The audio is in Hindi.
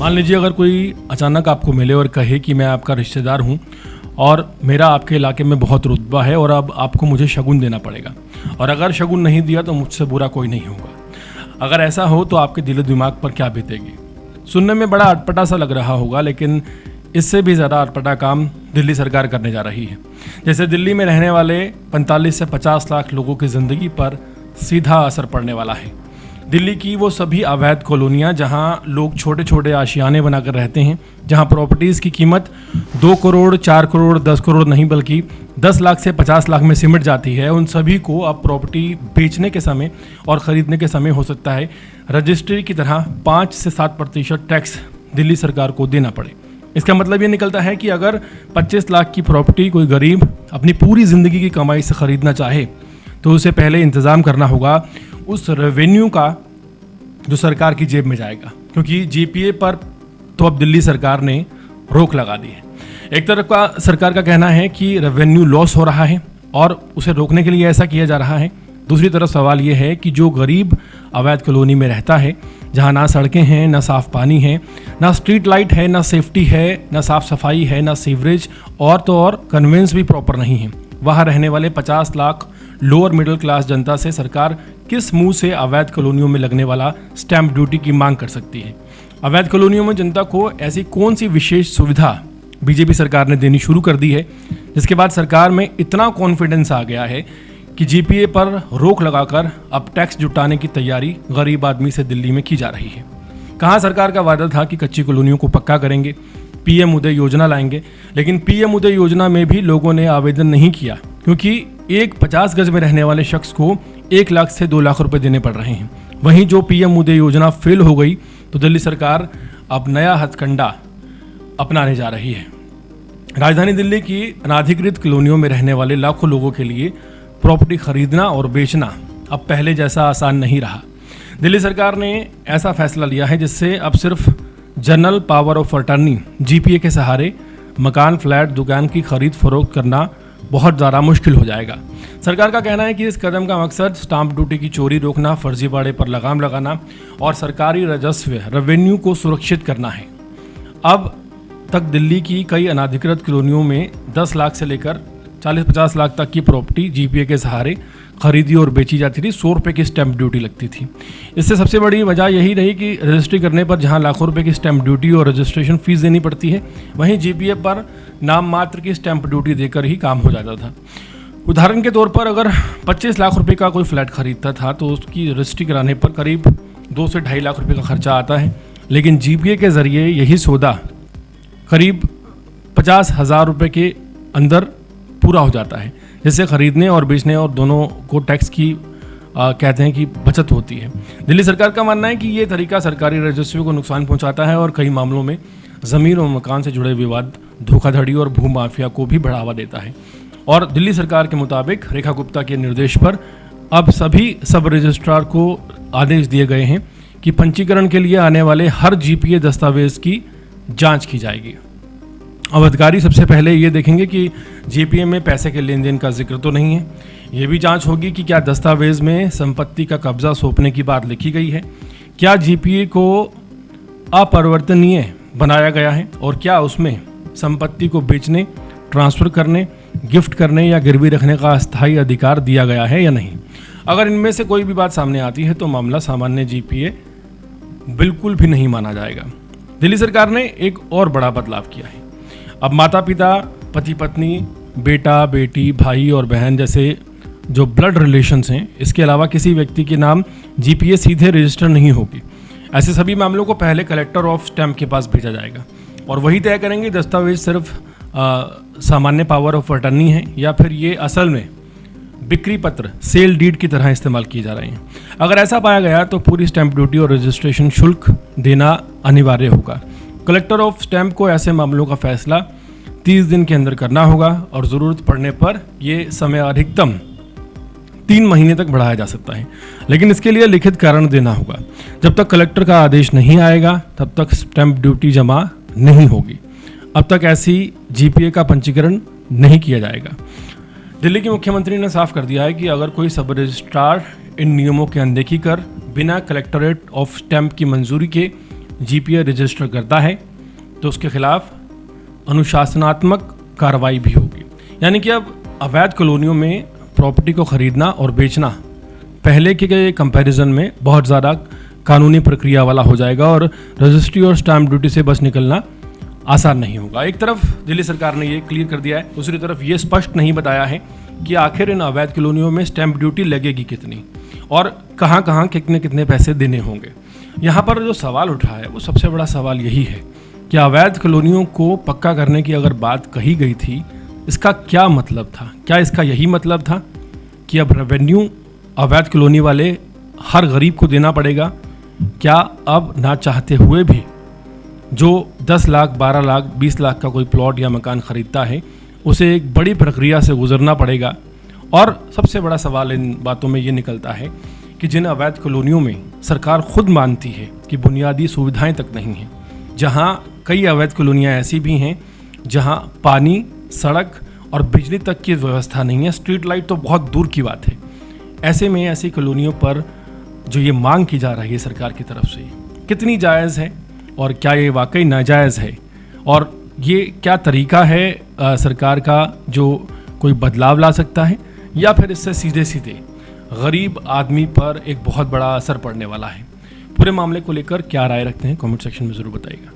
मान लीजिए अगर कोई अचानक आपको मिले और कहे कि मैं आपका रिश्तेदार हूँ और मेरा आपके इलाके में बहुत रुतबा है और अब आपको मुझे शगुन देना पड़ेगा, और अगर शगुन नहीं दिया तो मुझसे बुरा कोई नहीं होगा। अगर ऐसा हो तो आपके दिल दिमाग पर क्या बीतेगी? सुनने में बड़ा अटपटा सा लग रहा होगा, लेकिन इससे भी ज़्यादा अटपटा काम दिल्ली सरकार करने जा रही है। जैसे दिल्ली में रहने वाले 45 से 50 लाख लोगों की ज़िंदगी पर सीधा असर पड़ने वाला है। दिल्ली की वो सभी अवैध कॉलोनियाँ जहाँ लोग छोटे छोटे आशियाने बनाकर रहते हैं, जहाँ प्रॉपर्टीज़ की कीमत 2 करोड़ 4 करोड़ 10 करोड़ नहीं बल्कि 10 लाख से 50 लाख में सिमट जाती है, उन सभी को अब प्रॉपर्टी बेचने के समय और ख़रीदने के समय हो सकता है रजिस्ट्री की तरह 5 से 7% टैक्स दिल्ली सरकार को देना पड़े। इसका मतलब ये निकलता है कि अगर 25 लाख की प्रॉपर्टी कोई गरीब अपनी पूरी ज़िंदगी की कमाई से ख़रीदना चाहे तो उसे पहले इंतज़ाम करना होगा उस रेवेन्यू का जो सरकार की जेब में जाएगा, क्योंकि जीपीए पर तो अब दिल्ली सरकार ने रोक लगा दी है। एक तरफ का सरकार का कहना है कि रेवेन्यू लॉस हो रहा है और उसे रोकने के लिए ऐसा किया जा रहा है। दूसरी तरफ सवाल ये है कि जो गरीब अवैध कॉलोनी में रहता है, जहाँ ना सड़कें हैं, ना साफ़ पानी है, ना स्ट्रीट लाइट है, ना सेफ्टी है, ना साफ़ सफाई है, ना सीवरेज, और तो और कन्वेंस भी प्रॉपर नहीं है, वहाँ रहने वाले 50 लाख लोअर मिडिल क्लास जनता से सरकार किस मुंह से अवैध कॉलोनियों में लगने वाला स्टैंप ड्यूटी की मांग कर सकती है? अवैध कॉलोनियों में जनता को ऐसी कौन सी विशेष सुविधा बीजेपी सरकार ने देनी शुरू कर दी है, जिसके बाद सरकार में इतना कॉन्फिडेंस आ गया है कि जीपीए पर रोक लगाकर अब टैक्स जुटाने की तैयारी गरीब आदमी से दिल्ली में की जा रही है? कहाँ सरकार का वादा था कि कच्ची कॉलोनियों को पक्का करेंगे, पीएम उदय योजना लाएंगे, लेकिन पीएम उदय योजना में भी लोगों ने आवेदन नहीं किया, क्योंकि एक 50 गज में रहने वाले शख्स को 1 लाख से 2 लाख रुपए देने पड़ रहे हैं। वहीं जो पीएम उदय योजना फेल हो गई तो दिल्ली सरकार अब नया हथकंडा अपनाने जा रही है। राजधानी दिल्ली की अनाधिकृत कॉलोनियों में रहने वाले लाखों लोगों के लिए प्रॉपर्टी खरीदना और बेचना अब पहले जैसा आसान नहीं रहा। दिल्ली सरकार ने ऐसा फैसला लिया है जिससे अब सिर्फ general power of attorney GPA के सहारे मकान, फ्लैट, दुकान की खरीद फरोख्त करना बहुत ज़्यादा मुश्किल हो जाएगा। सरकार का कहना है कि इस कदम का मकसद स्टाम्प ड्यूटी की चोरी रोकना, फर्जीवाड़े पर लगाम लगाना और सरकारी राजस्व रेवेन्यू को सुरक्षित करना है। अब तक दिल्ली की कई अनाधिकृत कॉलोनियों में 10 लाख से लेकर 40-50 लाख तक की प्रॉपर्टी जीपीए के सहारे खरीदी और बेची जाती थी। 100 रुपये की स्टैंप ड्यूटी लगती थी। इससे सबसे बड़ी वजह यही रही कि रजिस्ट्री करने पर जहां लाखों रुपए की स्टैंप ड्यूटी और रजिस्ट्रेशन फीस देनी पड़ती है, वहीं जीपीए पर नाम मात्र की स्टैंप ड्यूटी देकर ही काम हो जाता था। उदाहरण के तौर पर अगर 25 लाख रुपए का कोई फ्लैट खरीदता था तो उसकी रजिस्ट्री कराने पर करीब 2 से 2.5 लाख रुपए का खर्चा आता है, लेकिन जीपीए के ज़रिए यही सौदा करीब 50,000 रुपये के अंदर पूरा हो जाता है, जिससे खरीदने और बेचने और दोनों को टैक्स की कहते हैं कि बचत होती है। दिल्ली सरकार का मानना है कि ये तरीका सरकारी राजस्व को नुकसान पहुंचाता है और कई मामलों में ज़मीन और मकान से जुड़े विवाद, धोखाधड़ी और भू माफिया को भी बढ़ावा देता है। और दिल्ली सरकार के मुताबिक रेखा गुप्ता के निर्देश पर अब सभी सब रजिस्ट्रार को आदेश दिए गए हैं कि पंजीकरण के लिए आने वाले हर जीपीए दस्तावेज की जाँच की जाएगी। अब अधिकारी सबसे पहले ये देखेंगे कि जीपीए में पैसे के लेन देन का जिक्र तो नहीं है। ये भी जांच होगी कि क्या दस्तावेज में संपत्ति का कब्जा सौंपने की बात लिखी गई है, क्या जीपीए को अपरिवर्तनीय बनाया गया है और क्या उसमें संपत्ति को बेचने, ट्रांसफ़र करने, गिफ्ट करने या गिरवी रखने का अस्थायी अधिकार दिया गया है या नहीं। अगर इनमें से कोई भी बात सामने आती है तो मामला सामान्य जीपीए बिल्कुल भी नहीं माना जाएगा। दिल्ली सरकार ने एक और बड़ा बदलाव किया है। अब माता पिता, पति पत्नी, बेटा बेटी, भाई और बहन जैसे जो ब्लड रिलेशंस हैं, इसके अलावा किसी व्यक्ति के नाम जीपीए सीधे रजिस्टर नहीं होगी। ऐसे सभी मामलों को पहले कलेक्टर ऑफ स्टैम्प के पास भेजा जाएगा और वही तय करेंगे दस्तावेज सिर्फ सामान्य पावर ऑफ अटर्नी है या फिर ये असल में बिक्री पत्र, सेल डीड की तरह इस्तेमाल किए जा रहे हैं। अगर ऐसा पाया गया तो पूरी स्टैम्प ड्यूटी और रजिस्ट्रेशन शुल्क देना अनिवार्य होगा। कलेक्टर ऑफ स्टैम्प को ऐसे मामलों का फैसला 30 दिन के अंदर करना होगा और ज़रूरत पड़ने पर ये समय अधिकतम 3 महीने तक बढ़ाया जा सकता है, लेकिन इसके लिए लिखित कारण देना होगा। जब तक कलेक्टर का आदेश नहीं आएगा तब तक स्टैम्प ड्यूटी जमा नहीं होगी। अब तक ऐसी जीपीए का पंजीकरण नहीं किया जाएगा। दिल्ली के मुख्यमंत्री ने साफ कर दिया है कि अगर कोई सब रजिस्ट्रार इन नियमों की अनदेखी कर बिना कलेक्टरेट ऑफ स्टैम्प की मंजूरी के जीपीए रजिस्टर करता है तो उसके खिलाफ अनुशासनात्मक कार्रवाई भी होगी। यानी कि अब अवैध कॉलोनियों में प्रॉपर्टी को खरीदना और बेचना पहले के कंपैरिजन में बहुत ज़्यादा कानूनी प्रक्रिया वाला हो जाएगा और रजिस्ट्री और स्टैम्प ड्यूटी से बस निकलना आसान नहीं होगा। एक तरफ दिल्ली सरकार ने ये क्लियर कर दिया है, दूसरी तरफ ये स्पष्ट नहीं बताया है कि आखिर इन अवैध कॉलोनियों में स्टैम्प ड्यूटी लगेगी कितनी और कहाँ कहाँ कितने कितने पैसे देने होंगे। यहाँ पर जो सवाल उठा है वो सबसे बड़ा सवाल यही है कि अवैध कॉलोनियों को पक्का करने की अगर बात कही गई थी, इसका क्या मतलब था? क्या इसका यही मतलब था कि अब रेवेन्यू अवैध कॉलोनी वाले हर गरीब को देना पड़ेगा? क्या अब ना चाहते हुए भी जो 10 लाख, 12 लाख, 20 लाख का कोई प्लॉट या मकान खरीदता है उसे एक बड़ी प्रक्रिया से गुजरना पड़ेगा? और सबसे बड़ा सवाल इन बातों में ये निकलता है कि जिन अवैध कॉलोनियों में सरकार खुद मानती है कि बुनियादी सुविधाएं तक नहीं हैं, जहां कई अवैध कॉलोनियां ऐसी भी हैं जहां पानी, सड़क और बिजली तक की व्यवस्था नहीं है, स्ट्रीट लाइट तो बहुत दूर की बात है। ऐसे में ऐसी कॉलोनियों पर जो ये मांग की जा रही है सरकार की तरफ से, कितनी जायज़ है और क्या ये वाकई नाजायज़ है? और ये क्या तरीका है सरकार का जो कोई बदलाव ला सकता है, या फिर इससे सीधे सीधे गरीब आदमी पर एक बहुत बड़ा असर पड़ने वाला है? पूरे मामले को लेकर क्या राय रखते हैं, कमेंट सेक्शन में ज़रूर बताइएगा।